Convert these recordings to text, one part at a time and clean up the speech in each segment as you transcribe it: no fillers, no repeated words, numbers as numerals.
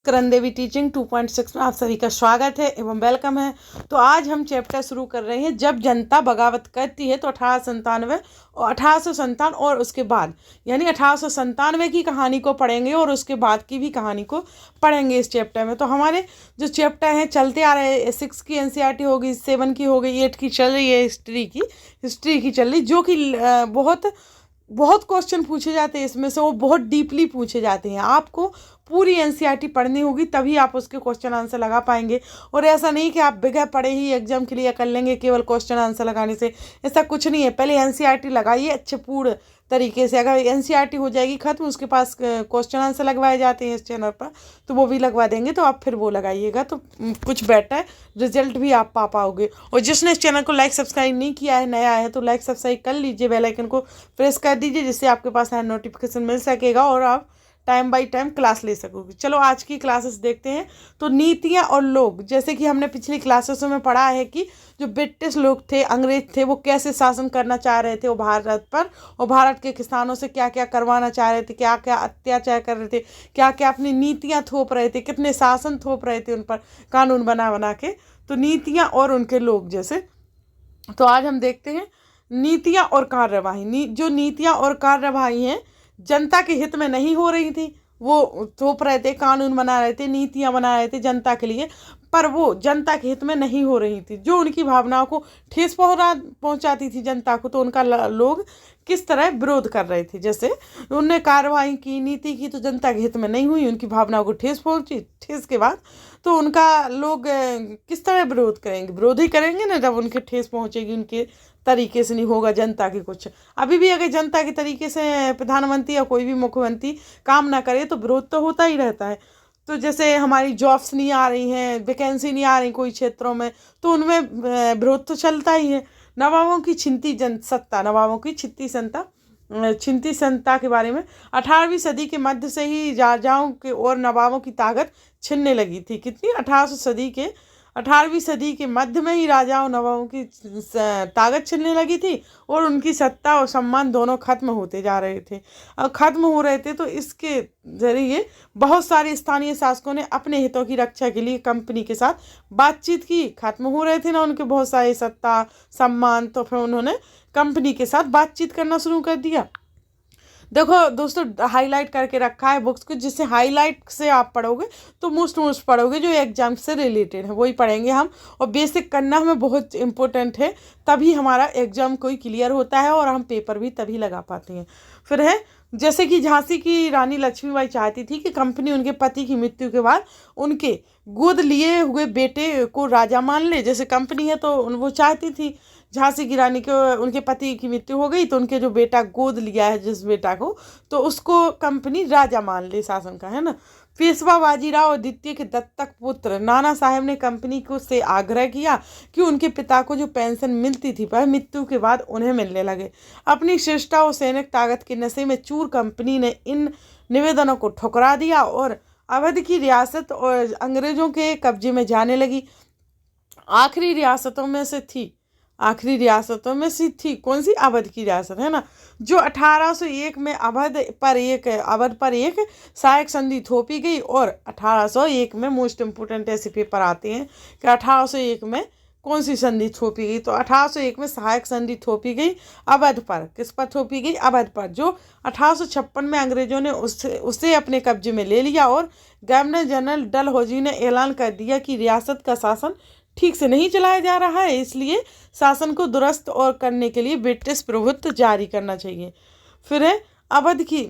करण देवी teaching 2.6 में आप सभी का स्वागत है एवं वेलकम है। तो आज हम चैप्टर शुरू कर रहे हैं। जब जनता बगावत करती है तो 1897 और 1857 और उसके बाद, यानी 1897 की कहानी को पढ़ेंगे और उसके बाद की भी कहानी को पढ़ेंगे इस चैप्टर में। तो हमारे जो चैप्टर हैं चलते आ रहे हैं, 6 की एनसीईआरटी हो गई, 7 की हो गई, 8 की चल रही है, हिस्ट्री की चल रही, जो कि बहुत क्वेश्चन पूछे जाते हैं इसमें से, वो बहुत डीपली पूछे जाते हैं। आपको पूरी एनसीईआरटी पढ़नी होगी तभी आप उसके क्वेश्चन आंसर लगा पाएंगे। और ऐसा नहीं कि आप बगैर पढ़े ही एग्जाम क्लियर कर लेंगे केवल क्वेश्चन आंसर लगाने से, ऐसा कुछ नहीं है। पहले एनसीईआरटी लगाइए अच्छे पूर्ण तरीके से। अगर एनसीईआरटी हो जाएगी खत्म, उसके पास क्वेश्चन आंसर लगवाए जाते हैं इस चैनल पर, तो वो भी लगवा देंगे, तो आप फिर वो लगाइएगा तो कुछ बेटर रिजल्ट भी आप पा पाओगे। और जिसने इस चैनल को लाइक सब्सक्राइब नहीं किया है, नया है, तो लाइक सब्सक्राइब कर लीजिए, बेल आइकन को प्रेस कर दीजिए, जिससे आपके पास नोटिफिकेशन मिल सकेगा और आप टाइम बाय टाइम क्लास ले सकोगे। चलो आज की क्लासेस देखते हैं। तो नीतियाँ और लोग, जैसे कि हमने पिछली क्लासेसों में पढ़ा है कि जो ब्रिटिश लोग थे, अंग्रेज थे, वो कैसे शासन करना चाह रहे थे वो भारत पर, और भारत के किसानों से क्या क्या करवाना चाह रहे थे, क्या क्या अत्याचार कर रहे थे, क्या क्या अपनी नीतियाँ थोप रहे थे, कितने शासन थोप रहे थे उन पर कानून बना बना के। तो नीतियाँ और उनके लोग जैसे, तो आज हम देखते हैं नीतियाँ और कार्यवाही। जो नीतियाँ और कार्यवाही हैं जनता के हित में नहीं हो रही थी, वो थोप रहे थे, कानून बना रहे थे, नीतियाँ बना रहे थे जनता के लिए, पर वो जनता के हित में नहीं हो रही थी। जो उनकी भावनाओं को ठेस पहुंचाती थी जनता को, तो उनका लोग किस तरह विरोध कर रहे थे। जैसे उनने कार्रवाई की, नीति की, तो जनता के हित में नहीं हुई, उनकी भावनाओं को ठेस पहुंची। ठेस के बाद तो उनका लोग किस तरह विरोध करेंगे? विरोध ही करेंगे ना, जब उनके ठेस पहुंचेगी, उनके तरीके से नहीं होगा जनता के कुछ। अभी भी अगर जनता के तरीके से प्रधानमंत्री या कोई भी मुख्यमंत्री काम ना करे तो विरोध तो होता ही रहता है। तो जैसे हमारी जॉब्स नहीं आ रही हैं, वैकेंसी नहीं आ रही कोई क्षेत्रों में, तो उनमें विरोध तो चलता ही है। नवाबों की छिनती जनसत्ता, नवाबों की छिनती सत्ता के बारे में 18वीं सदी के मध्य से ही राजाओं के और नवाबों की ताकत छिनने लगी थी। कितनी? 18वीं सदी के मध्य में ही राजाओं नवाबों की ताकत छिनने लगी थी, और उनकी सत्ता और सम्मान दोनों खत्म होते जा रहे थे। और खत्म हो रहे थे तो इसके जरिए बहुत सारे स्थानीय शासकों ने अपने हितों की रक्षा के लिए कंपनी के साथ बातचीत की। खत्म हो रहे थे ना उनके बहुत सारे सत्ता सम्मान, तो फिर उन्होंने कंपनी के साथ बातचीत करना शुरू कर दिया। देखो दोस्तों, हाईलाइट करके रखा है बुक्स को, जिससे हाईलाइट से आप पढ़ोगे तो मोस्ट पढ़ोगे, जो एग्जाम से रिलेटेड है वही पढ़ेंगे हम। और बेसिक करना हमें बहुत इम्पोर्टेंट है, तभी हमारा एग्जाम कोई क्लियर होता है और हम पेपर भी तभी लगा पाते हैं। फिर है, जैसे कि झांसी की रानी लक्ष्मीबाई चाहती थी कि कंपनी उनके पति की मृत्यु के बाद उनके गोद लिए हुए बेटे को राजा मान ले। जैसे कंपनी है तो वो चाहती थी, झांसी की रानी को उनके पति की मृत्यु हो गई तो उनके जो बेटा गोद लिया है जिस बेटा को, तो उसको कंपनी राजा मान ले शासन का, है ना। पेशवा बाजीराव द्वितीय के दत्तक पुत्र नाना साहेब ने कंपनी को से आग्रह किया कि उनके पिता को जो पेंशन मिलती थी वह मृत्यु के बाद उन्हें मिलने लगे। अपनी श्रेष्ठता और सैनिक ताकत के नशे में चूर कंपनी ने इन निवेदनों को ठुकरा दिया और अवध की रियासत और अंग्रेजों के कब्जे में जाने लगी। आखिरी रियासतों में से थी कौन सी? अवध की रियासत, है ना, जो 1801 में अवध पर एक सहायक संधि थोपी गई। और 1801 में मोस्ट इम्पोर्टेंट ऐसे पेपर आते हैं कि 1801 में कौन सी संधि थोपी गई? तो 1801 में सहायक संधि थोपी गई अवध पर। किस पर थोपी गई? अवध पर, जो 1856 में अंग्रेजों ने उसे अपने कब्जे में ले लिया। और गवर्नर जनरल डलहौजी ने ऐलान कर दिया कि रियासत का शासन ठीक से नहीं चलाया जा रहा है, इसलिए शासन को दुरुस्त और करने के लिए ब्रिटिश प्रभुत्व जारी करना चाहिए। फिर है अवध की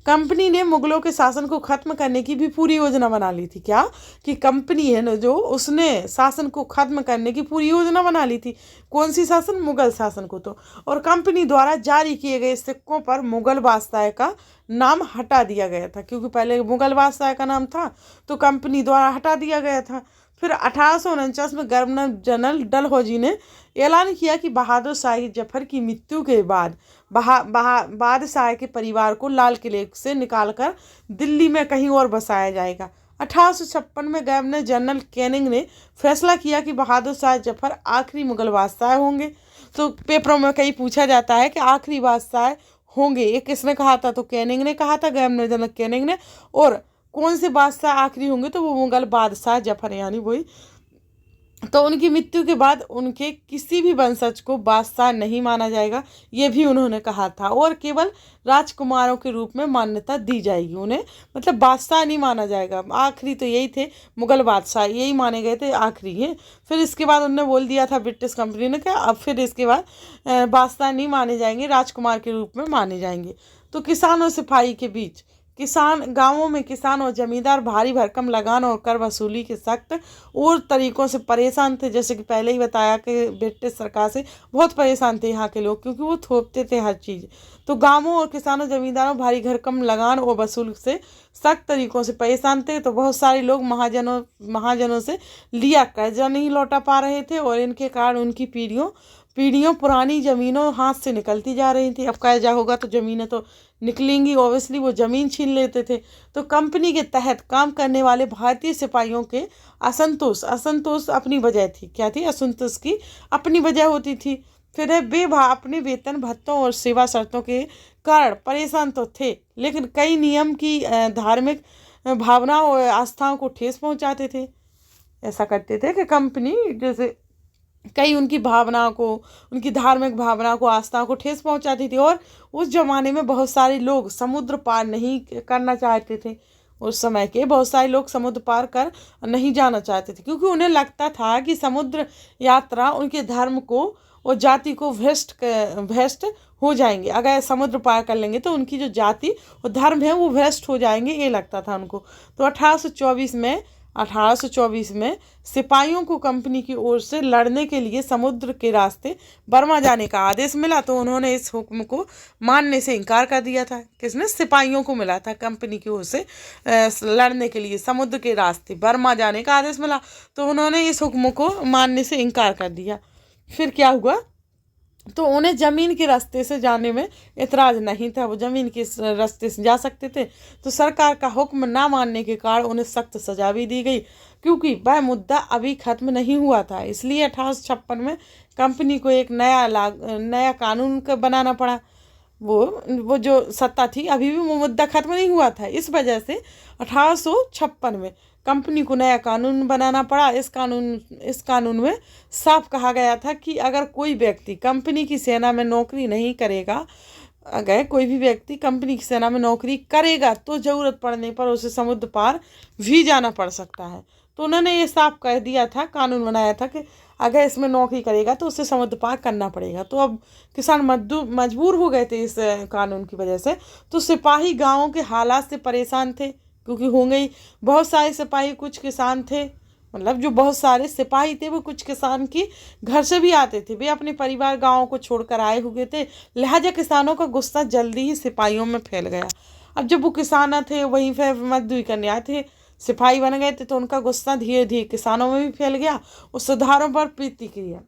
कंपनी ने मुगलों के शासन को खत्म करने की भी पूरी योजना बना ली थी। क्या? कि कंपनी है ना, जो उसने शासन को खत्म करने की पूरी योजना बना ली थी। कौन सी शासन? मुगल शासन को। तो और कंपनी द्वारा जारी किए गए सिक्कों पर मुगल बादशाह का नाम हटा दिया गया था, क्योंकि पहले मुगल बादशाह का नाम था तो कंपनी द्वारा हटा दिया गया था। फिर 1849 में गवर्नर जनरल डलहौजी ने ऐलान किया कि बहादुर शाह जफर की मृत्यु के बाद बादशाह के परिवार को लाल किले से निकालकर दिल्ली में कहीं और बसाया जाएगा। 1856 में गवर्नर जनरल कैनिंग ने फैसला किया कि बहादुर शाह जफर आखिरी मुगल बादशाह होंगे। तो पेपरों में कहीं पूछा जाता है कि आखिरी बादशाह होंगे, ये किसने कहा था? तो कैनिंग ने कहा था, गवर्नर जनरल कैनिंग ने। और कौन से बादशाह आखिरी होंगे, तो वो मुगल बादशाह जफर, यानी वही। तो उनकी मृत्यु के बाद उनके किसी भी वंशज को बादशाह नहीं माना जाएगा, ये भी उन्होंने कहा था, और केवल राजकुमारों के रूप में मान्यता दी जाएगी उन्हें, मतलब बादशाह नहीं माना जाएगा। आखिरी तो यही थे, मुगल बादशाह यही माने गए थे आखिरी हैं। फिर इसके बाद उन्होंने बोल दिया था ब्रिटिश कंपनी ने कि अब फिर इसके बाद बादशाह नहीं माने जाएंगे, राजकुमार के रूप में माने जाएंगे। तो किसान और सिपाही के बीच, किसान गांवों में किसान और जमींदार भारी भरकम लगान और कर वसूली के सख्त और तरीकों से परेशान थे। जैसे कि पहले ही बताया कि ब्रिटिश सरकार से बहुत परेशान थे यहाँ के लोग, क्योंकि वो थोपते थे हर चीज़। तो गांवों और किसानों जमींदारों भारी भरकम लगान और वसूल से सख्त तरीकों से परेशान थे। तो बहुत सारे लोग महाजनों से लिया कर्जा नहीं लौटा पा रहे थे, और इनके कारण उनकी पीढ़ियों पुरानी ज़मीनों हाथ से निकलती जा रही थी। अब कर्जा होगा तो ज़मीनें तो निकलेंगी, ऑब्वियसली वो ज़मीन छीन लेते थे। तो कंपनी के तहत काम करने वाले भारतीय सिपाहियों के असंतोष अपनी वजह थी। क्या थी? असंतोष की अपनी वजह होती थी। फिर वे अपने वेतन भत्तों और सेवा शर्तों के कारण परेशान तो थे, लेकिन कई नियम की धार्मिक भावनाओं और आस्थाओं को ठेस पहुंचाते थे। ऐसा करते थे कि कंपनी जैसे कई उनकी भावनाओं को, उनकी धार्मिक भावनाओं को, आस्थाओं को ठेस पहुंचाती थी। और उस जमाने में बहुत सारे लोग समुद्र पार नहीं करना चाहते थे। उस समय के बहुत सारे लोग समुद्र पार कर नहीं जाना चाहते थे, क्योंकि उन्हें लगता था कि समुद्र यात्रा उनके धर्म को और जाति को भ्रष्ट हो जाएंगे। अगर समुद्र पार कर लेंगे तो उनकी जो जाति और धर्म है वो भ्रष्ट हो जाएंगे, ये लगता था उनको। तो 1824 में सिपाहियों को कंपनी की ओर से लड़ने के लिए समुद्र के रास्ते बर्मा जाने का आदेश मिला। तो उन्होंने इस हुक्म को मानने से इनकार कर दिया था। किसने? सिपाहियों को मिला था कंपनी की ओर से लड़ने के लिए समुद्र के रास्ते बर्मा जाने का आदेश मिला, तो उन्होंने इस हुक्म को मानने से इनकार कर दिया। फिर क्या हुआ? तो उन्हें ज़मीन के रास्ते से जाने में एतराज़ नहीं था, वो ज़मीन के रास्ते से जा सकते थे। तो सरकार का हुक्म ना मानने के कारण उन्हें सख्त सजा भी दी गई, क्योंकि वह मुद्दा अभी ख़त्म नहीं हुआ था। इसलिए 1856 में कंपनी को एक नया कानून बनाना पड़ा। वो जो सत्ता थी, अभी भी वो मुद्दा ख़त्म नहीं हुआ था। इस वजह से 1856 में कंपनी को नया कानून बनाना पड़ा। इस कानून में साफ कहा गया था कि अगर कोई व्यक्ति कंपनी की सेना में नौकरी नहीं करेगा, अगर कोई भी व्यक्ति कंपनी की सेना में नौकरी करेगा तो ज़रूरत पड़ने पर उसे समुद्र पार भी जाना पड़ सकता है। तो उन्होंने ये साफ कह दिया था, कानून बनाया था कि अगर इसमें नौकरी करेगा तो उसे समुद्र पार करना पड़ेगा। तो अब किसान मजबूर हो गए थे इस कानून की वजह से। तो सिपाही गाँवों के हालात से परेशान थे, क्योंकि होंगे ही बहुत सारे सिपाही, कुछ किसान थे, मतलब जो बहुत सारे सिपाही थे वो कुछ किसान की घर से भी आते थे, वे अपने परिवार गाँव को छोड़कर आए हुए थे। लिहाजा किसानों का गुस्सा जल्दी ही सिपाहियों में फैल गया। अब जब वो किसान थे वहीं पर मजदूरी करने आए थे, सिपाही बन गए थे, तो उनका गुस्सा धीरे धीरे किसानों में भी फैल गया। उस सुधारों पर प्रतिक्रिया,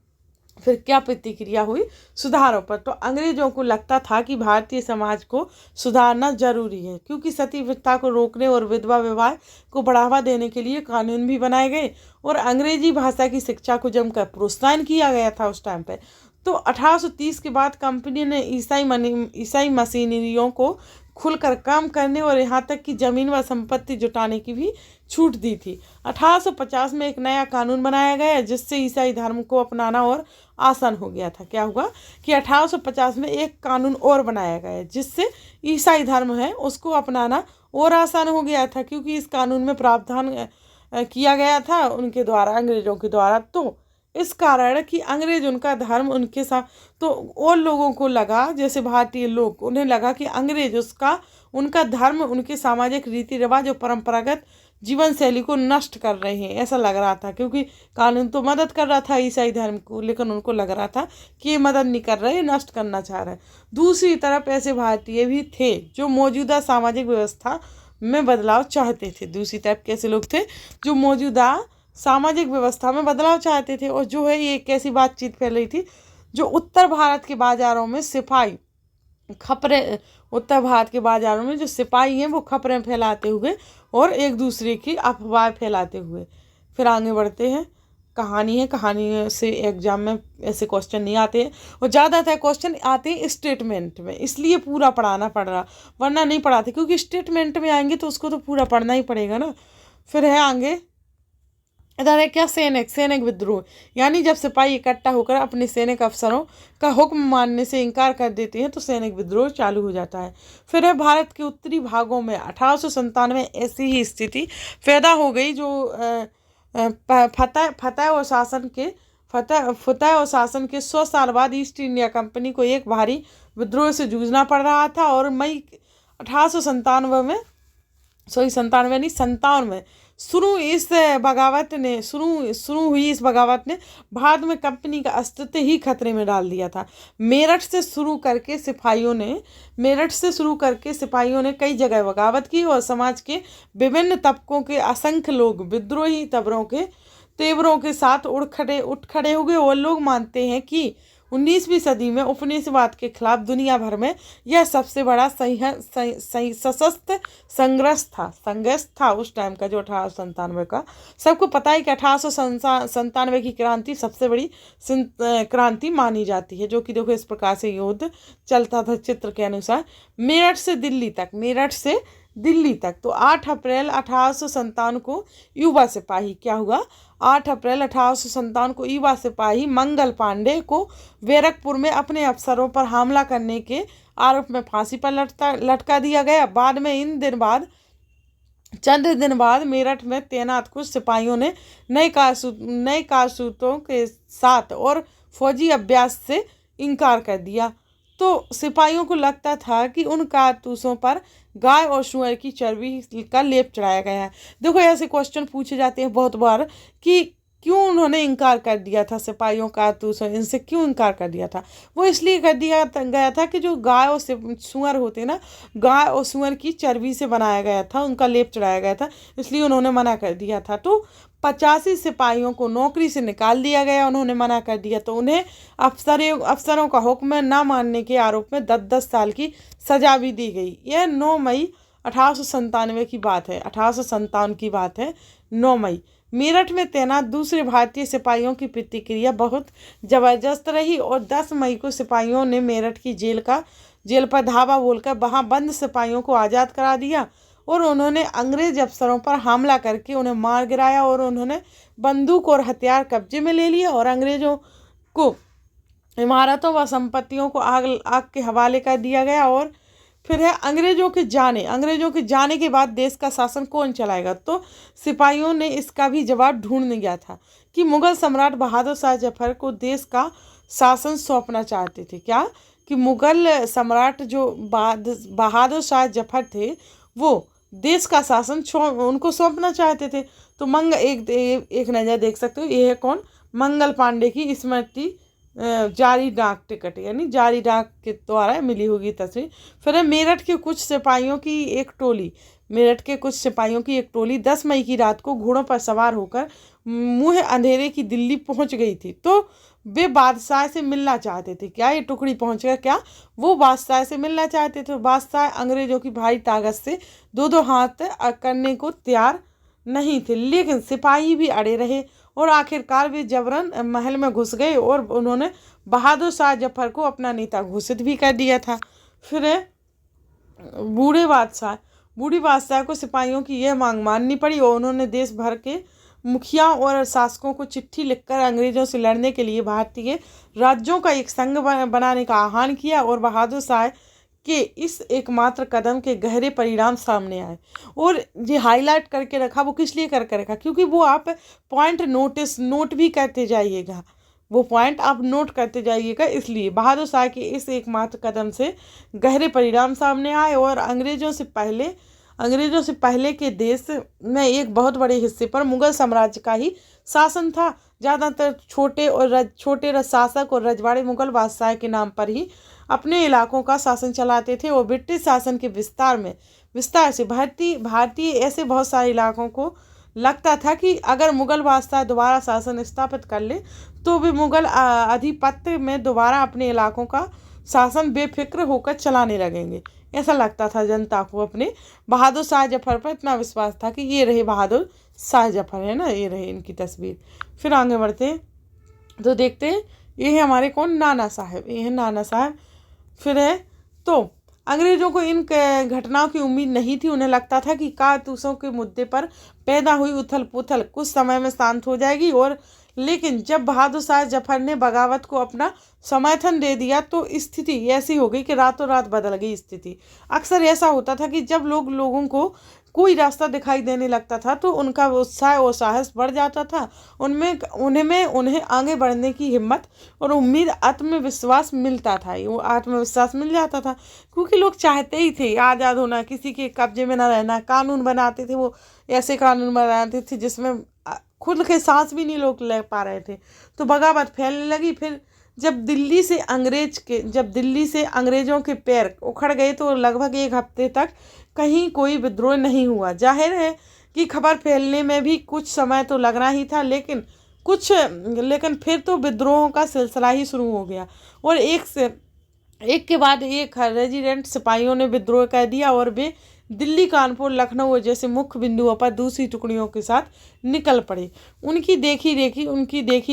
फिर क्या प्रतिक्रिया हुई? सुधारों पर। तो अंग्रेजों को लगता था कि भारतीय समाज को सुधारना जरूरी है, क्योंकि सती प्रथा को रोकने और विधवा विवाह को बढ़ावा देने के लिए कानून भी बनाए गए, और अंग्रेजी भाषा की शिक्षा को जमकर प्रोत्साहन किया गया था उस टाइम पे। तो 1830 के बाद कंपनी ने ईसाई मशीनरियों को खुलकर काम करने और यहाँ तक कि जमीन व संपत्ति जुटाने की भी छूट दी थी। 1850 में एक नया कानून बनाया गया, जिससे ईसाई धर्म को अपनाना और आसान हो गया था। क्या हुआ कि 1850 में एक कानून और बनाया गया, जिससे ईसाई धर्म है उसको अपनाना और आसान हो गया था, क्योंकि इस कानून में प्रावधान किया गया था उनके द्वारा, अंग्रेजों के द्वारा। तो इस कारण कि अंग्रेज उनका धर्म उनके साथ, तो और लोगों को लगा, जैसे भारतीय लोग, उन्हें लगा कि अंग्रेज उनका धर्म, उनके सामाजिक रीति रिवाज और परंपरागत जीवन शैली को नष्ट कर रहे हैं, ऐसा लग रहा था। क्योंकि कानून तो मदद कर रहा था ईसाई धर्म को, लेकिन उनको लग रहा था कि ये मदद नहीं कर रहे, नष्ट करना चाह रहे। दूसरी तरफ ऐसे भारतीय भी थे जो मौजूदा सामाजिक व्यवस्था में बदलाव चाहते थे। दूसरी तरफ कैसे लोग थे? जो मौजूदा सामाजिक व्यवस्था में बदलाव चाहते थे। और जो है ये कैसी बातचीत फैल रही थी? जो उत्तर भारत के बाज़ारों में जो सिपाही हैं वो खबरें फैलाते हुए और एक दूसरे की अफवाह फैलाते हुए। फिर आगे बढ़ते हैं। कहानी है, कहानी से एग्जाम में ऐसे क्वेश्चन नहीं आते हैं, और ज़्यादातर क्वेश्चन आते हैं स्टेटमेंट में, इसलिए पूरा पढ़ाना पड़ रहा, वरना नहीं पढ़ाते, क्योंकि स्टेटमेंट में आएंगे तो उसको तो पूरा पढ़ना ही पड़ेगा ना। फिर है आगे, इधर है क्या, सैनिक, सैनिक विद्रोह, यानी जब सिपाही इकट्ठा होकर अपने सैनिक अफसरों का हुक्म मानने से इनकार कर देते हैं तो सैनिक विद्रोह चालू हो जाता है। फिर है भारत के उत्तरी भागों में 1897 ऐसी ही स्थिति पैदा हो गई जो फतेह और शासन के 100 साल बाद ईस्ट इंडिया कंपनी को एक भारी विद्रोह से जूझना पड़ रहा था। और मई 1897 में, सॉरी 97 नहीं 57 में शुरू हुई इस बगावत ने भारत में कंपनी का अस्तित्व ही खतरे में डाल दिया था। मेरठ से शुरू करके सिपाहियों ने कई जगह बगावत की और समाज के विभिन्न तबकों के असंख्य लोग विद्रोही तेवरों के साथ उठ खड़े हो गए। और लोग मानते हैं कि 19वीं सदी में उपनिवेशवाद के खिलाफ दुनिया भर में यह सबसे बड़ा सशस्त्र संघर्ष था उस टाइम का, जो 1897 का। सबको पता है कि 1897 की क्रांति सबसे बड़ी क्रांति मानी जाती है, जो कि देखो इस प्रकार से युद्ध चलता था चित्र के अनुसार। मेरठ से दिल्ली तक तो 8 अप्रैल 1857 को युवा सिपाही, क्या हुआ, 8 अप्रैल 1857 को युवा सिपाही मंगल पांडे को बैरकपुर में अपने अफसरों पर हमला करने के आरोप में फांसी पर लटका दिया गया। बाद में चंद दिन बाद मेरठ में तैनात कुछ सिपाहियों ने नए कारतूसों के साथ और फौजी अभ्यास से इनकार कर दिया। तो सिपाहियों को लगता था कि उन कारतूसों पर गाय और सुअर की चर्बी का लेप चढ़ाया गया है। देखो ऐसे क्वेश्चन पूछे जाते हैं बहुत बार कि क्यों उन्होंने इनकार कर दिया था, सिपाहियों कारतूसों इनसे क्यों इनकार कर दिया था। वो इसलिए कर दिया गया था कि जो गाय और सुअर होते ना, गाय और सुअर की चर्बी से बनाया गया था, उनका लेप चढ़ाया गया था, इसलिए उन्होंने मना कर दिया था। तो 85 सिपाहियों को नौकरी से निकाल दिया गया, उन्होंने मना कर दिया। तो उन्हें अफसरों का हुक्म न मानने के आरोप में 10 साल की सजा भी दी गई। यह 9 मई 1897 की बात है, 1857 की बात है, 9 मई। मेरठ में तैनात दूसरे भारतीय सिपाहियों की प्रतिक्रिया बहुत जबरदस्त रही और 10 मई को सिपाहियों ने मेरठ की जेल पर धावा बोलकर वहां बंद सिपाहियों को आज़ाद करा दिया और उन्होंने अंग्रेज अफसरों पर हमला करके उन्हें मार गिराया और उन्होंने बंदूक और हथियार कब्जे में ले लिए और अंग्रेजों को इमारतों व संपत्तियों को आग के हवाले कर दिया गया। और फिर है अंग्रेजों के जाने के बाद देश का शासन कौन चलाएगा। तो सिपाहियों ने इसका भी जवाब ढूंढ लिया था कि मुगल सम्राट बहादुर शाह जफर को देश का शासन सौंपना चाहते थे। क्या कि मुगल सम्राट जो बहादुर शाह जफर थे वो देश का शासन उनको सौंपना चाहते थे। तो एक नज़र देख सकते हो, ये है कौन, मंगल पांडे की स्मृति जारी डाक टिकट, यानी जारी डाक के द्वारा मिली होगी तस्वीर। फिर है मेरठ के कुछ सिपाहियों की एक टोली 10 मई की रात को घोड़ों पर सवार होकर मुँह अंधेरे की दिल्ली पहुंच गई थी। तो वे बादशाह से मिलना चाहते थे। क्या ये टुकड़ी पहुंचकर क्या वो बादशाह से मिलना चाहते थे। बादशाह अंग्रेजों की भारी ताकत से दो हाथ करने को तैयार नहीं थे, लेकिन सिपाही भी अड़े रहे और आखिरकार वे जबरन महल में घुस गए और उन्होंने बहादुर शाह जफर को अपना नेता घोषित भी कर दिया था। फिर बूढ़े बादशाह को सिपाहियों की यह मांग माननी पड़ी और उन्होंने देश भर के मुखिया और शासकों को चिट्ठी लिखकर अंग्रेजों से लड़ने के लिए भारतीय राज्यों का एक संघ बनाने का आह्वान किया। और बहादुर शाह के इस एकमात्र कदम के गहरे परिणाम सामने आए। और ये हाईलाइट करके रखा, वो किस लिए करके रखा, क्योंकि वो आप पॉइंट नोट भी करते जाइएगा, वो पॉइंट आप नोट करते जाइएगा। इसलिए बहादुर शाह के इस एकमात्र कदम से गहरे परिणाम सामने आए और अंग्रेजों से पहले के देश में एक बहुत बड़े हिस्से पर मुगल साम्राज्य का ही शासन था। ज़्यादातर छोटे शासक और रजवाड़े मुगल बादशाह के नाम पर ही अपने इलाकों का शासन चलाते थे और ब्रिटिश शासन के विस्तार से भारतीय ऐसे बहुत सारे इलाकों को लगता था कि अगर मुगल बादशाह दोबारा शासन स्थापित कर ले तो वे मुगल आधिपत्य में दोबारा अपने इलाकों का शासन बेफिक्र होकर चलाने लगेंगे। ऐसा लगता था जनता को। अपने बहादुर शाह जफर पर इतना विश्वास था कि ये रहे बहादुर शाह जफर, है ना, ये रहे इनकी तस्वीर। फिर आगे बढ़ते हैं तो देखते हैं, ये है हमारे कौन, नाना साहब, ये है नाना साहब। फिर है तो अंग्रेजों को इन घटनाओं की उम्मीद नहीं थी। उन्हें लगता था कि कारतूसों के मुद्दे पर पैदा हुई उथल पुथल कुछ समय में शांत हो जाएगी, और लेकिन जब बहादुर शाह जफर ने बगावत को अपना समर्थन दे दिया तो स्थिति ऐसी हो गई कि रातों रात बदल गई स्थिति। अक्सर ऐसा होता था कि जब लोगों को कोई रास्ता दिखाई देने लगता था तो उनका उत्साह और साहस बढ़ जाता था। उन्हें आगे बढ़ने की हिम्मत और उम्मीद, आत्मविश्वास मिलता था। वो आत्मविश्वास मिल जाता था क्योंकि लोग चाहते ही थे आज़ाद होना, किसी के कब्जे में न रहना। कानून बनाते थे वो, ऐसे कानून बनाते थे जिसमें खुद के सांस भी नहीं लोग ले पा रहे थे। तो बगावत फैलने लगी। फिर जब दिल्ली से अंग्रेजों के पैर उखड़ गए तो लगभग एक हफ्ते तक कहीं कोई विद्रोह नहीं हुआ। जाहिर है कि खबर फैलने में भी कुछ समय तो लगना ही था, लेकिन फिर तो विद्रोहों का सिलसिला ही शुरू हो गया, और एक के बाद एक रेजिडेंट सिपाहियों ने विद्रोह कर दिया, और वे दिल्ली, कानपुर, लखनऊ जैसे मुख्य बिंदुओं पर दूसरी टुकड़ियों के साथ निकल पड़े। उनकी देखी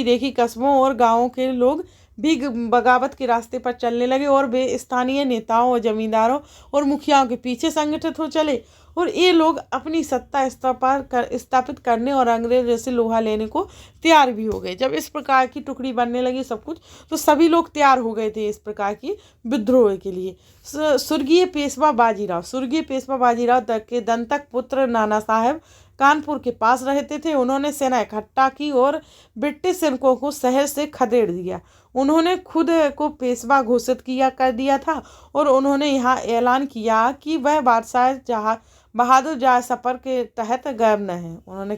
देखी कस्बों और गांवों के लोग भी बगावत के रास्ते पर चलने लगे, और वे स्थानीय नेताओं और जमींदारों और मुखियाओं के पीछे संगठित हो चले, और ये लोग अपनी सत्ता स्थापित करने और अंग्रेजों से लोहा लेने को तैयार भी हो गए। जब इस प्रकार की टुकड़ी बनने लगी सब कुछ, तो सभी लोग तैयार हो गए थे इस प्रकार की विद्रोह के लिए। स्वर्गीय पेशवा बाजीराव के दंतक पुत्र नाना साहब कानपुर के पास रहते थे। उन्होंने सेना इकट्ठा की और ब्रिटिश सैनिकों को शहर से खदेड़ दिया। उन्होंने खुद को पेशवा घोषित कर दिया था, और उन्होंने यहाँ ऐलान किया कि वह बहादुर शाह जफर के तहत गवर्नर है। उन्होंने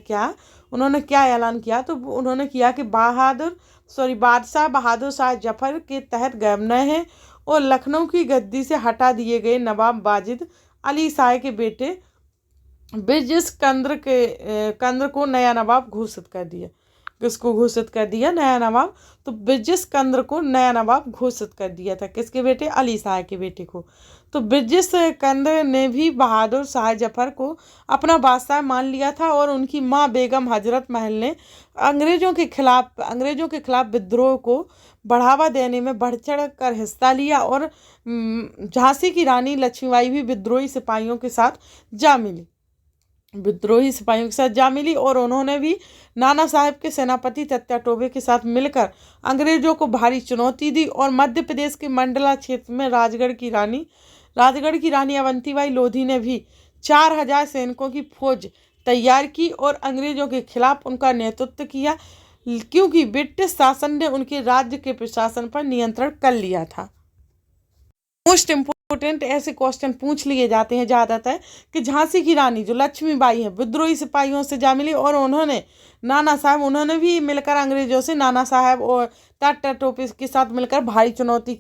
क्या ऐलान किया, तो उन्होंने किया कि बादशाह बहादुर शाह जफर के तहत गवर्नर है, और लखनऊ की गद्दी से हटा दिए गए नवाब वाजिद अली शाह के बेटे ब्रिजेश कंद्र को नया नवाब घोषित कर दिया। किसको घोषित कर दिया? नया नवाब। तो ब्रिजेश कंद्र को नया नवाब घोषित कर दिया था। किसके बेटे? अली शाह के बेटे को। तो ब्रिजेश कंद्र ने भी बहादुर शाह जफर को अपना बादशाह मान लिया था, और उनकी माँ बेगम हजरत महल ने अंग्रेजों के खिलाफ विद्रोह को बढ़ावा देने में बढ़ चढ़ कर हिस्सा लिया, और झांसी की रानी लक्ष्मीबाई भी विद्रोही सिपाहियों के साथ जा मिली, और उन्होंने भी नाना साहब के सेनापति तात्या टोपे के साथ मिलकर अंग्रेजों को भारी चुनौती दी। और मध्य प्रदेश के मंडला क्षेत्र में राजगढ़ की रानी अवंतीबाई लोधी ने भी 4000 सैनिकों की फौज तैयार की और अंग्रेजों के खिलाफ उनका नेतृत्व किया, क्योंकि ब्रिटिश शासन ने उनके राज्य के प्रशासन पर नियंत्रण कर लिया था। मोस्ट इम्पोर्टेंट ऐसे क्वेश्चन पूछ लिए जाते हैं ज़्यादातर कि झांसी की रानी जो लक्ष्मीबाई है विद्रोही सिपाहियों से जा मिली, और उन्होंने भी मिलकर अंग्रेजों से, नाना साहब और तात्या टोपे के साथ मिलकर भारी चुनौती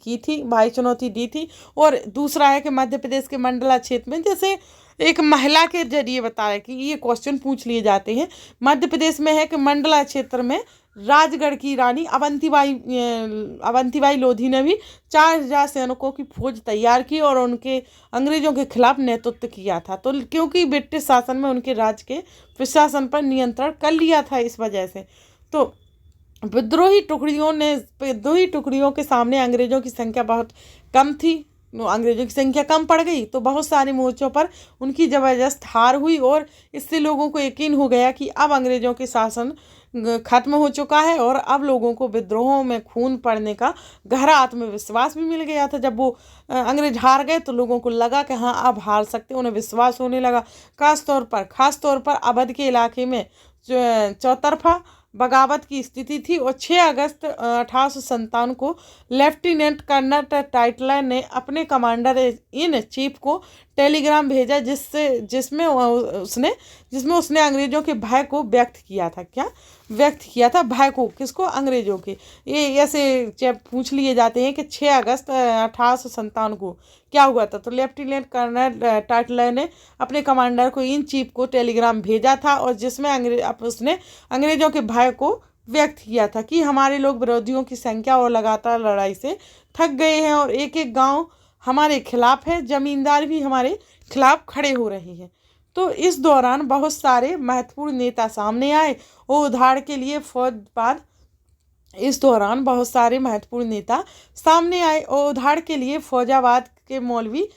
दी थी। और दूसरा है कि मध्य प्रदेश के मंडला क्षेत्र में, जैसे एक महिला के जरिए बता रहे कि ये क्वेश्चन पूछ लिए जाते हैं। मध्य प्रदेश में है कि मंडला क्षेत्र में राजगढ़ की रानी अवंतीबाई लोधी ने भी 4000 सैनिकों की फौज तैयार की और उनके अंग्रेजों के खिलाफ नेतृत्व किया था। तो क्योंकि ब्रिटिश शासन में उनके राज्य के प्रशासन पर नियंत्रण कर लिया था, इस वजह से तो विद्रोही टुकड़ियों के सामने अंग्रेजों की संख्या बहुत कम थी। अंग्रेजों की संख्या कम पड़ गई तो बहुत सारे मोर्चों पर उनकी जबरदस्त हार हुई, और इससे लोगों को यकीन हो गया कि अब अंग्रेजों के शासन खत्म हो चुका है, और अब लोगों को विद्रोहों में खून पड़ने का गहरा आत्मविश्वास भी मिल गया था। जब वो अंग्रेज हार गए तो लोगों को लगा कि हाँ अब हार सकते, उन्हें विश्वास होने लगा। खास तौर पर अवध के इलाके में चौतरफा बगावत की स्थिति थी, और 6 अगस्त 1857 को लेफ्टिनेंट कर्नल टाइटलर ने अपने कमांडर इन चीफ को टेलीग्राम भेजा, जिसमें उसने अंग्रेजों के भय को व्यक्त किया था भय को। किसको? अंग्रेजों के। ये ऐसे पूछ लिए जाते हैं कि 6 अगस्त 1857 को क्या हुआ था। तो लेफ्टिनेंट कर्नल टाइटलर ने अपने कमांडर को इन चीफ को टेलीग्राम भेजा था, और जिसमें उसने अंग्रेजों के भय को व्यक्त किया था कि हमारे लोग विरोधियों की संख्या और लगातार लड़ाई से थक गए हैं और एक एक गांव हमारे खिलाफ है, जमींदार भी हमारे खिलाफ खड़े हो रहे हैं। तो इस दौरान बहुत सारे महत्वपूर्ण नेता सामने आए और उधार के लिए फौजबाद इस दौरान बहुत सारे महत्वपूर्ण नेता सामने आए और उधार के लिए फौजाबाद के मौलवी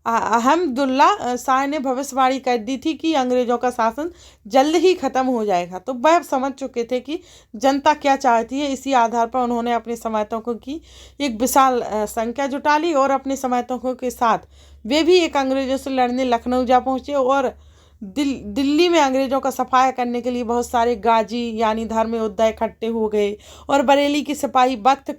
अहमदुल्ला शाह ने भविष्यवाणी कर दी थी कि अंग्रेजों का शासन जल्द ही खत्म हो जाएगा। तो वह समझ चुके थे कि जनता क्या चाहती है। इसी आधार पर उन्होंने अपने समर्थकों की एक विशाल संख्या जुटा ली और अपने समर्थकों के साथ वे भी एक अंग्रेजों से लड़ने लखनऊ जा पहुँचे और दिल्ली में अंग्रेजों का सफाया करने के लिए बहुत सारे गाजी यानी धर्म योद्धा इकट्ठे हो गए और बरेली के सिपाही बख्त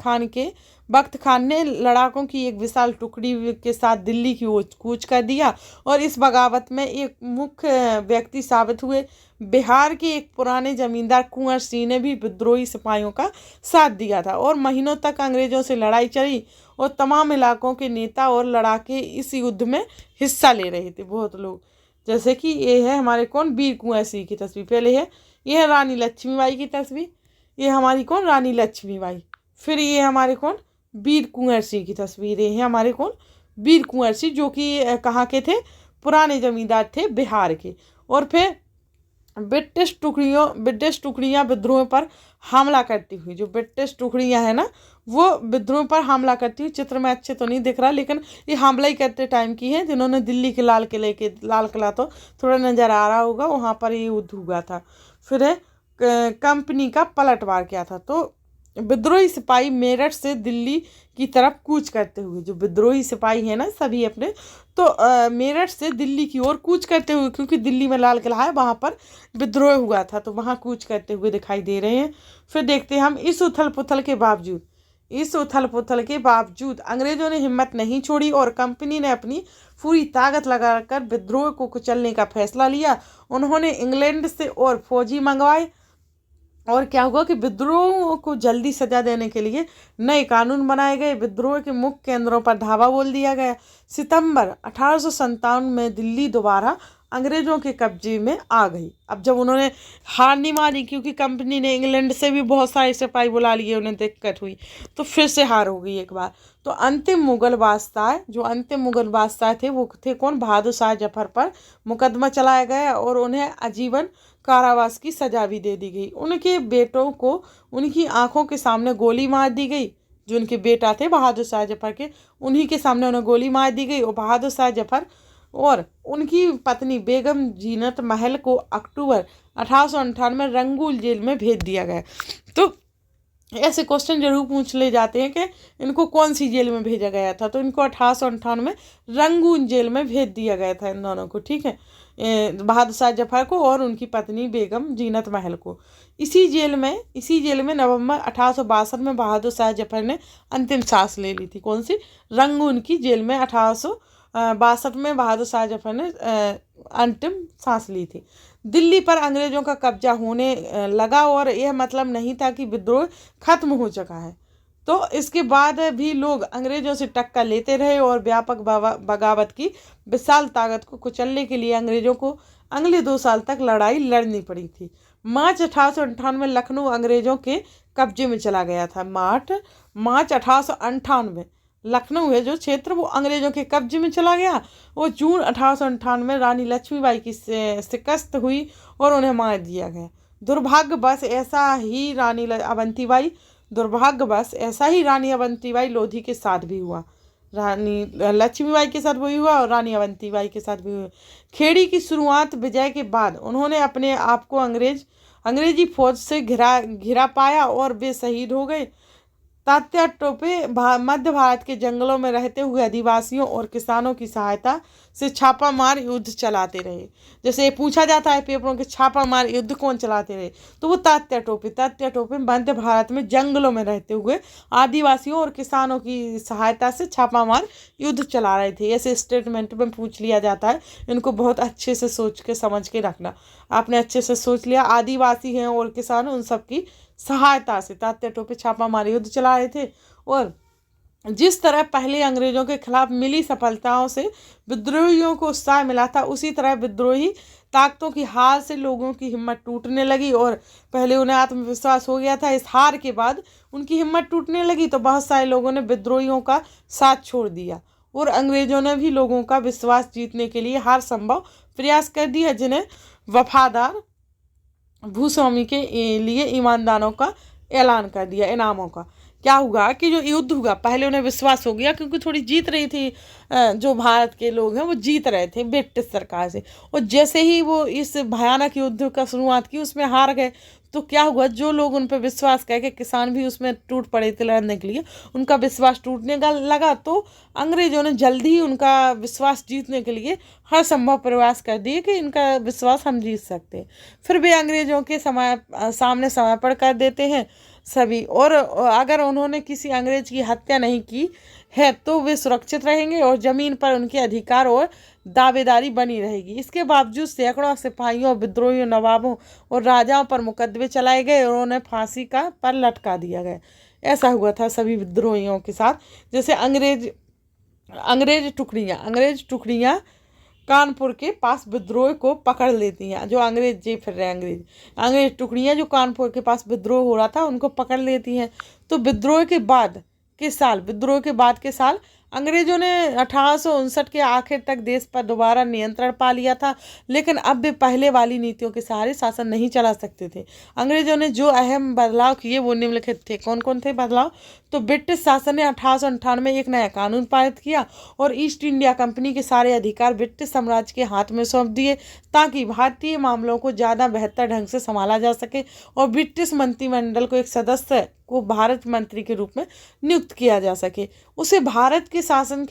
खान ने लड़ाकों की एक विशाल टुकड़ी के साथ दिल्ली की ओर कूच कर दिया और इस बगावत में एक मुख्य व्यक्ति साबित हुए। बिहार के एक पुराने जमींदार कुंवर सिंह ने भी विद्रोही सिपाहियों का साथ दिया था और महीनों तक अंग्रेजों से लड़ाई चली और तमाम इलाकों के नेता और लड़ाके इस युद्ध में हिस्सा ले रहे थे बहुत लोग। जैसे कि ये है हमारे कौन वीर कुंवर सिंह की तस्वीर, पहले है ये है रानी लक्ष्मीबाई की तस्वीर, ये हमारी कौन रानी लक्ष्मीबाई, फिर ये हमारे कौन वीर कुंवर सिंह की तस्वीर, ये है हमारे कौन वीर कुंवर सिंह जो कि कहाँ के थे, पुराने जमींदार थे बिहार के। और फिर ब्रिटिश टुकड़ियाँ विद्रोह पर हमला करती हुई, जो ब्रिटिश टुकड़ियाँ है ना वो विद्रोह पर हमला करती हुई, चित्र में अच्छे तो नहीं दिख रहा लेकिन ये हमला ही करते टाइम की है, जिन्होंने दिल्ली के लाल किला तो थोड़ा नज़र आ रहा होगा, वहाँ पर ये युद्ध हुआ था। फिर है कंपनी का पलटवार क्या था, तो विद्रोही सिपाही मेरठ से दिल्ली की तरफ कूच करते हुए, जो विद्रोही सिपाही है ना सभी अपने, तो मेरठ से दिल्ली की ओर कूच करते हुए, क्योंकि दिल्ली में लाल किला है वहाँ पर विद्रोह हुआ था तो वहाँ कूच करते हुए दिखाई दे रहे हैं। फिर देखते हैं हम इस उथल पुथल के बावजूद अंग्रेजों ने हिम्मत नहीं छोड़ी और कंपनी ने अपनी पूरी ताकत लगाकर विद्रोह को कुचलने का फैसला लिया। उन्होंने इंग्लैंड से और फौजी मंगवाए और क्या हुआ कि विद्रोह को जल्दी सजा देने के लिए नए कानून बनाए गए। विद्रोह के मुख्य केंद्रों पर धावा बोल दिया गया। सितंबर 1857 में दिल्ली दोबारा अंग्रेजों के कब्जे में आ गई। अब जब उन्होंने हार नहीं मानी, क्योंकि कंपनी ने इंग्लैंड से भी बहुत सारे सिपाही बुला लिए, उन्हें दिक्कत हुई तो फिर से हार हो गई एक बार। तो अंतिम मुगल बादशाह थे वो थे कौन, बहादुर शाह जफर पर मुकदमा चलाया गया और उन्हें आजीवन कारावास की सजा भी दे दी गई। उनके बेटों को उनकी आंखों के सामने गोली मार दी गई। जो उनके बेटा थे बहादुर शाह जफर के, उन्हीं के सामने उन्हें गोली मार दी गई और बहादुर शाह जफर और उनकी पत्नी बेगम जीनत महल को अक्टूबर 1858 में रंगून जेल में भेज दिया गया। तो ऐसे क्वेश्चन जरूर पूछ ले जाते हैं कि इनको कौन सी जेल में भेजा गया था, तो इनको 1858 में रंगून जेल में भेज दिया गया था इन दोनों को, ठीक है, बहादुर शाह जफर को और उनकी पत्नी बेगम जीनत महल को। इसी जेल में नवंबर 1862 में बहादुर शाह जफर ने अंतिम सांस ले ली थी। कौन सी, रंगून की जेल में 1862 में बहादुर शाह जफर ने अंतिम सांस ली थी। दिल्ली पर अंग्रेजों का कब्जा होने लगा और यह मतलब नहीं था कि विद्रोह खत्म हो चुका है। तो इसके बाद भी लोग अंग्रेजों से टक्कर लेते रहे और व्यापक बगावत की विशाल ताकत को कुचलने के लिए अंग्रेजों को अगले 2 साल तक लड़ाई लड़नी पड़ी थी। मार्च 1858 में लखनऊ अंग्रेजों के कब्जे में चला गया था। मार्च 1858 में लखनऊ है जो क्षेत्र वो अंग्रेजों के कब्जे में चला गया। वो जून 1858 में रानी लक्ष्मीबाई की शिकस्त हुई और उन्हें मार दिया गया। दुर्भाग्यवश ऐसा ही रानी अवंतीबाई लोधी के साथ भी हुआ। रानी लक्ष्मीबाई के साथ वही हुआ और रानी अवंतीबाई के साथ भी हुआ। खेड़ी की शुरुआत विजय के बाद उन्होंने अपने आप को अंग्रेजी फौज से घिरा पाया और वे शहीद हो गए। तात्या टोपे मध्य भारत के जंगलों में रहते हुए आदिवासियों और किसानों की सहायता से छापामार युद्ध चलाते रहे। जैसे पूछा जाता है पेपरों के, छापामार युद्ध कौन चलाते रहे, तो वो तात्या टोपे मध्य भारत में जंगलों में रहते हुए आदिवासियों और किसानों की सहायता से छापामार युद्ध चला रहे थे। ऐसे स्टेटमेंट में पूछ लिया जाता है, इनको बहुत अच्छे से सोच के समझ के रखना। आपने अच्छे से सोच लिया, आदिवासी हैं और किसान, उन सब की सहायता से तात्या टोपे छापामार युद्ध चला रहे थे और जिस तरह पहले अंग्रेजों के खिलाफ मिली सफलताओं से विद्रोहियों को उत्साह मिला था, उसी तरह विद्रोही ताकतों की हार से लोगों की हिम्मत टूटने लगी। और पहले उन्हें आत्मविश्वास हो गया था, इस हार के बाद उनकी हिम्मत टूटने लगी तो बहुत सारे लोगों ने विद्रोहियों का साथ छोड़ दिया और अंग्रेजों ने भी लोगों का विश्वास जीतने के लिए हर संभव प्रयास कर दिया, जिन्हें वफादार भूस्वामी के लिए ईमानदारों का ऐलान कर दिया, इनामों का। क्या हुआ कि जो युद्ध हुआ, पहले उन्हें विश्वास हो गया क्योंकि थोड़ी जीत रही थी, जो भारत के लोग हैं वो जीत रहे थे ब्रिटिश सरकार से। और जैसे ही वो इस भयानक युद्ध का शुरुआत की उसमें हार गए, तो क्या हुआ, जो लोग उन पर विश्वास करके, किसान भी उसमें टूट पड़े थे लड़ने के लिए, उनका विश्वास टूटने का लगा। तो अंग्रेजों ने जल्दी ही उनका विश्वास जीतने के लिए हर संभव प्रयास कर दिए कि इनका विश्वास हम जीत सकते हैं। फिर वे अंग्रेजों के सामने समर्पण कर देते हैं सभी, और अगर उन्होंने किसी अंग्रेज की हत्या नहीं की है तो वे सुरक्षित रहेंगे और ज़मीन पर उनके अधिकार और दावेदारी बनी रहेगी। इसके बावजूद सैकड़ों सिपाहियों, विद्रोहियों, नवाबों और राजाओं पर मुकदमे चलाए गए और उन्हें फांसी का पर लटका दिया गया। ऐसा हुआ था सभी विद्रोहियों के साथ। जैसे अंग्रेज टुकड़ियाँ कानपुर के पास विद्रोह को पकड़ लेती हैं, जो अंग्रेज जे फिर रहे अंग्रेज टुकड़ियाँ जो कानपुर के पास विद्रोह हो रहा था उनको पकड़ लेती हैं। तो विद्रोह के बाद के साल अंग्रेजों ने 1859 के आखिर तक देश पर दोबारा नियंत्रण पा लिया था, लेकिन अब वे पहले वाली नीतियों के सहारे शासन नहीं चला सकते थे। अंग्रेजों ने जो अहम बदलाव किए वो निम्नलिखित थे। कौन कौन थे बदलाव? तो ब्रिटिश शासन ने 1898 में एक नया कानून पारित किया और ईस्ट इंडिया कंपनी के सारे अधिकार ब्रिटिश साम्राज्य के हाथ में सौंप दिए, ताकि भारतीय मामलों को ज़्यादा बेहतर ढंग से संभाला जा सके। और ब्रिटिश मंत्रिमंडल को एक सदस्य को भारत मंत्री के रूप में नियुक्त किया जा सके। उसे भारत के शासन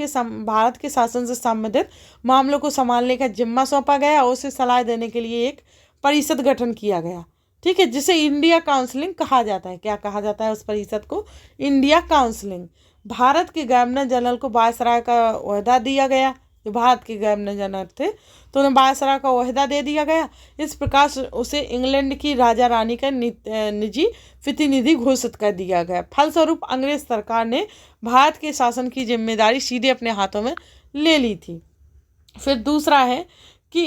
से संबंधित मामलों को संभालने का जिम्मा सौंपा गया और उसे सलाह देने के लिए एक परिषद गठन किया गया, ठीक है, जिसे इंडिया काउंसिलिंग कहा जाता है। क्या कहा जाता है उस परिषद को? India counselling. भारत के गवर्नर जनरल को वायसराय का ओहदा दिया गया। जो भारत के गवर्नर जनरल थे तो उन्हें वायसराय का ओहदा दे दिया गया। इस प्रकार उसे इंग्लैंड की राजा रानी का निजी प्रतिनिधि घोषित कर दिया गया। फलस्वरूप अंग्रेज सरकार ने भारत के शासन की जिम्मेदारी सीधे अपने हाथों में ले ली थी। फिर दूसरा है कि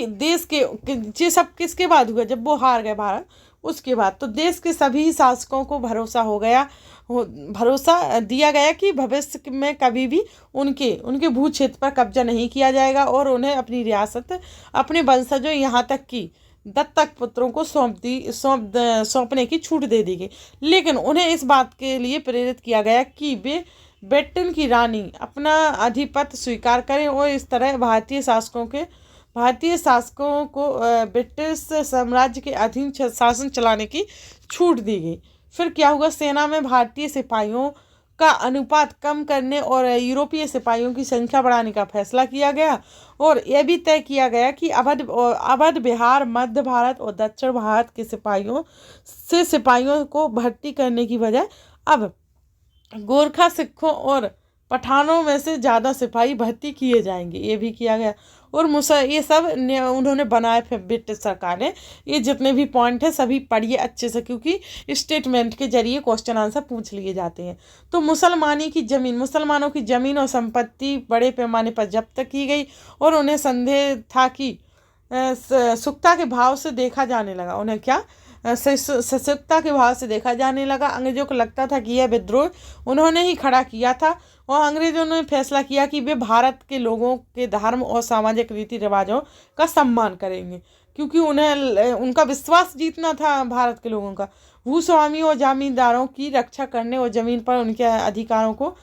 ये सब किसके बाद हुआ? जब वो हार गए भारत, उसके बाद तो देश के सभी शासकों को भरोसा दिया गया कि भविष्य में कभी भी उनके भू क्षेत्र पर कब्जा नहीं किया जाएगा और उन्हें अपनी रियासत अपने वंशजों यहाँ तक कि दत्तक पुत्रों को सौंपने की छूट दे दी गई। लेकिन उन्हें इस बात के लिए प्रेरित किया गया कि वे ब्रिटेन की रानी अपना आधिपत्य स्वीकार करें और इस तरह भारतीय शासकों को ब्रिटिश साम्राज्य के अधीन शासन चलाने की छूट दी गई। फिर क्या हुआ? सेना में भारतीय सिपाहियों का अनुपात कम करने और यूरोपीय सिपाहियों की संख्या बढ़ाने का फैसला किया गया और यह भी तय किया गया कि अवध, बिहार, मध्य भारत और दक्षिण भारत के सिपाहियों को भर्ती करने की बजाय अब गोरखा, सिखों और पठानों में से ज़्यादा सिपाही भर्ती किए जाएंगे। ये भी किया गया और ये सब उन्होंने बनाए। फिर ब्रिटिश सरकार ने ये जितने भी पॉइंट है सभी पढ़िए अच्छे से, क्योंकि स्टेटमेंट के जरिए क्वेश्चन आंसर पूछ लिए जाते हैं। तो मुसलमानों की ज़मीन और संपत्ति बड़े पैमाने पर जब्त की गई और उन्हें संदेह था कि सुक्ता के भाव से देखा जाने लगा। उन्हें क्या? सशक्ता के भाव से देखा जाने लगा। अंग्रेजों को लगता था कि यह विद्रोह उन्होंने ही खड़ा किया था और अंग्रेजों ने फैसला किया कि वे भारत के लोगों के धर्म और सामाजिक रीति रिवाजों का सम्मान करेंगे, क्योंकि उन्हें उनका विश्वास जीतना था भारत के लोगों का। भूस्वामी और जमींदारों की रक्षा करने और ज़मीन पर उनके अधिकारों को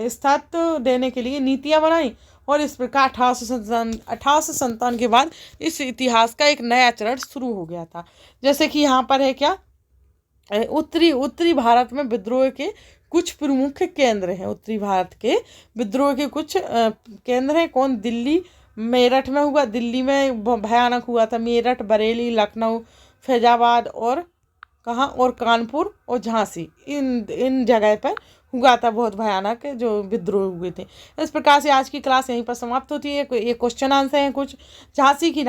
स्थायित्व देने के लिए नीतियाँ बनाई और इस प्रकार 1857 के बाद इस इतिहास का एक नया चरण शुरू हो गया था। जैसे कि यहाँ पर है क्या? उत्तरी भारत में विद्रोह के कुछ प्रमुख केंद्र हैं। उत्तरी भारत के विद्रोह के कुछ केंद्र हैं। कौन? दिल्ली, मेरठ में हुआ। दिल्ली में भयानक हुआ था। मेरठ, बरेली, लखनऊ, फैजाबाद और कहाँ? और कानपुर और झांसी, इन जगह पर हुआ था बहुत भयानक जो विद्रोह हुए थे। इस प्रकार से आज की क्लास यहीं पर समाप्त होती है। ये क्वेश्चन आंसर हैं कुछ। झांसी की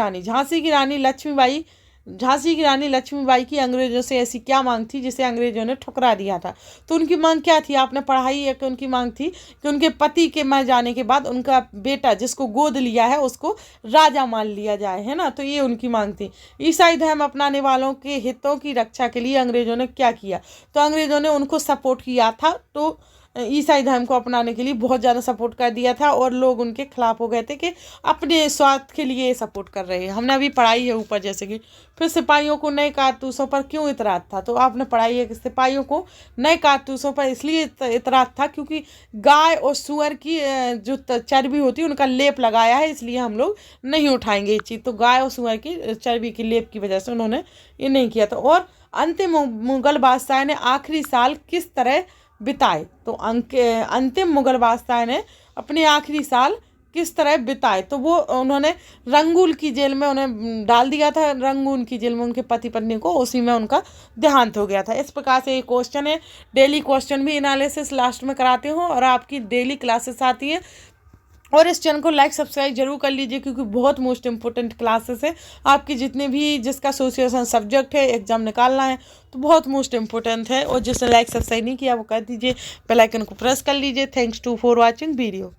रानी लक्ष्मीबाई झांसी की रानी लक्ष्मीबाई की अंग्रेजों से ऐसी क्या मांग थी जिसे अंग्रेजों ने ठुकरा दिया था। तो उनकी मांग क्या थी, आपने पढ़ाई है कि उनकी मांग थी कि उनके पति के मर जाने के बाद उनका बेटा जिसको गोद लिया है उसको राजा मान लिया जाए, है ना। तो ये उनकी मांग थी। ईसाई धर्म अपनाने वालों के हितों की रक्षा के लिए अंग्रेजों ने क्या किया, तो अंग्रेजों ने उनको सपोर्ट किया था। तो ईसाई धर्म को अपनाने के लिए बहुत ज़्यादा सपोर्ट कर दिया था और लोग उनके खिलाफ हो गए थे कि अपने स्वार्थ के लिए सपोर्ट कर रहे हैं। हमने अभी पढ़ाई है ऊपर जैसे कि फिर सिपाहियों को नए कारतूसों पर क्यों इतराज़ था, तो आपने पढ़ाई है कि सिपाहियों को नए कारतूसों पर इसलिए इतराज़ था क्योंकि गाय और सुअर की जो चर्बी होती है उनका लेप लगाया है, इसलिए हम लोग नहीं उठाएंगे ये चीज़। तो गाय और सुअर की चर्बी की लेप की वजह से उन्होंने ये नहीं किया था। और अंतिम मुगल बादशाह ने आखिरी साल किस तरह बिताए, तो अंतिम मुगल बादशाह ने अपने आखिरी साल किस तरह बिताए, तो वो उन्होंने रंगून की जेल में उन्हें डाल दिया था। रंगून की जेल में उनके पति पत्नी को, उसी में उनका देहांत हो गया था। इस प्रकार से ये क्वेश्चन है। डेली क्वेश्चन भी एनालिसिस लास्ट में कराती हूँ और आपकी डेली क्लासेस आती है। और इस चैनल को लाइक सब्सक्राइब जरूर कर लीजिए क्योंकि बहुत मोस्ट इंपॉर्टेंट क्लासेस है आपकी, जितने भी जिसका एसोसिएशन सब्जेक्ट है एग्जाम निकालना है तो बहुत मोस्ट इंपॉर्टेंट है। और जिसने लाइक सब्सक्राइब नहीं किया वो कर दीजिए, बेल आइकन को प्रेस कर लीजिए। Thanks to for watching video.